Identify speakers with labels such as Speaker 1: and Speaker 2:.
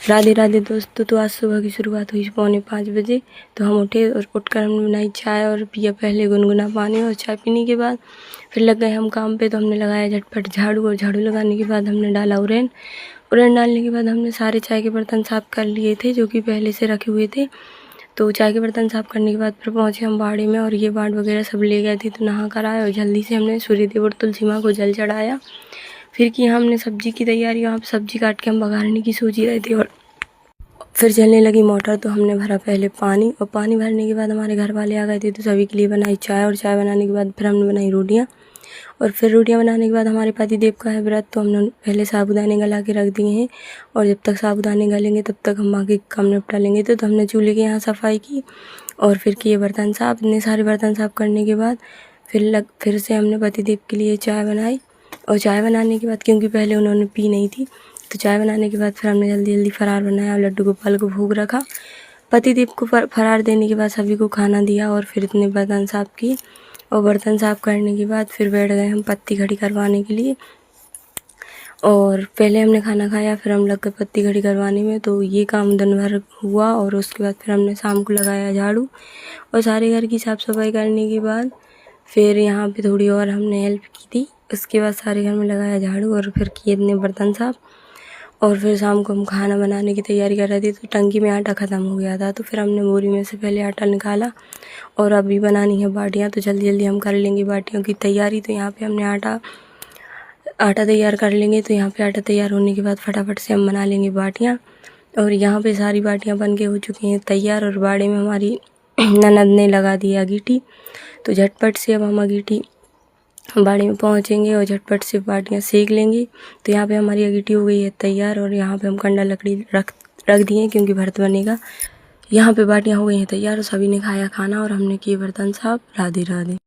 Speaker 1: राधे राधे दोस्तों। तो आज सुबह की शुरुआत हुई 4:45 बजे। तो हम उठे और उठकर हमने बनाई चाय और पिया पहले गुनगुना पानी। और चाय पीने के बाद फिर लग गए हम काम पे। तो हमने लगाया झटपट झाड़ू और झाड़ू लगाने के बाद हमने डाला उरेन डालने के बाद हमने सारे चाय के बर्तन साफ़ कर लिए थे जो कि पहले से रखे हुए थे। तो चाय के बर्तन साफ़ करने के बाद फिर पहुँचे हम बाड़ी में और ये बाट वगैरह सब ले गए थे। तो नहा कर आए और जल्दी से हमने सूर्यदेव और तुलसी माँ को जल चढ़ाया। फिर की हमने सब्जी की तैयारी। वहाँ पर सब्जी काट के हम बघारने की सोच ही रहे थे और फिर चलने लगी मोटर। तो हमने भरा पहले पानी और पानी भरने के बाद हमारे घर वाले आ गए थे। तो सभी के लिए बनाई चाय और चाय बनाने के बाद फिर हमने बनाई रोटियाँ। और फिर रोटियाँ बनाने के बाद हमारे पति देव का है व्रत। तो हमने पहले साबूदाने गला के रख दिए हैं और जब तक साबूदाने गलेंगे तब तक हम बाकी काम निपटा लेंगे। तो हमने चूल्हे के यहाँ सफाई की और फिर किए बर्तन साफ। इतने सारे बर्तन साफ करने के बाद फिर से हमने पति देव के लिए चाय बनाई। और चाय बनाने के बाद क्योंकि पहले उन्होंने पी नहीं थी तो चाय बनाने के बाद फिर हमने जल्दी जल्दी फरार बनाया और लड्डू गोपाल को भोग रखा। पति देव को फरार देने के बाद सभी को खाना दिया और फिर इतने बर्तन साफ किए। और बर्तन साफ करने के बाद फिर बैठ गए हम पत्ती खड़ी करवाने के लिए। और पहले हमने खाना खाया फिर हम लग गए पत्ती खड़ी करवाने में। तो ये काम दिन भर हुआ और उसके बाद फिर हमने शाम को लगाया झाड़ू और सारे घर की साफ़ सफाई करने के बाद फिर यहाँ पे थोड़ी और हमने हेल्प की थी। उसके बाद सारे घर में लगाया झाड़ू और फिर किए इतने बर्तन साफ। और फिर शाम को हम खाना बनाने की तैयारी कर रहे थे। तो टंकी में आटा ख़त्म हो गया था तो फिर हमने बोरी में से पहले आटा निकाला और अभी बनानी है बाटियाँ। तो जल्दी जल्दी हम कर लेंगे बाटियों की तैयारी। तो यहाँ पे हमने आटा तैयार कर लेंगे। तो यहाँ पे आटा तैयार होने के बाद फटाफट से हम बना लेंगे बाटियाँ। और यहाँ पे सारी बाटियाँ बन के हो चुकी हैं तैयार। और बाड़े में हमारी ननद ने लगा दी अगीठी। तो झटपट से अब हम अगीठी बाड़ी में पहुँचेंगे और झटपट से बाटियाँ सेक लेंगे। तो यहाँ पे हमारी अगीठी हो गई है तैयार और यहाँ पे हम कंडा लकड़ी रख दिए क्योंकि भरत बनेगा। यहाँ पे बाटियाँ हो गई हैं तैयार और सभी ने खाया खाना और हमने किए बर्तन साफ। राधे राधे।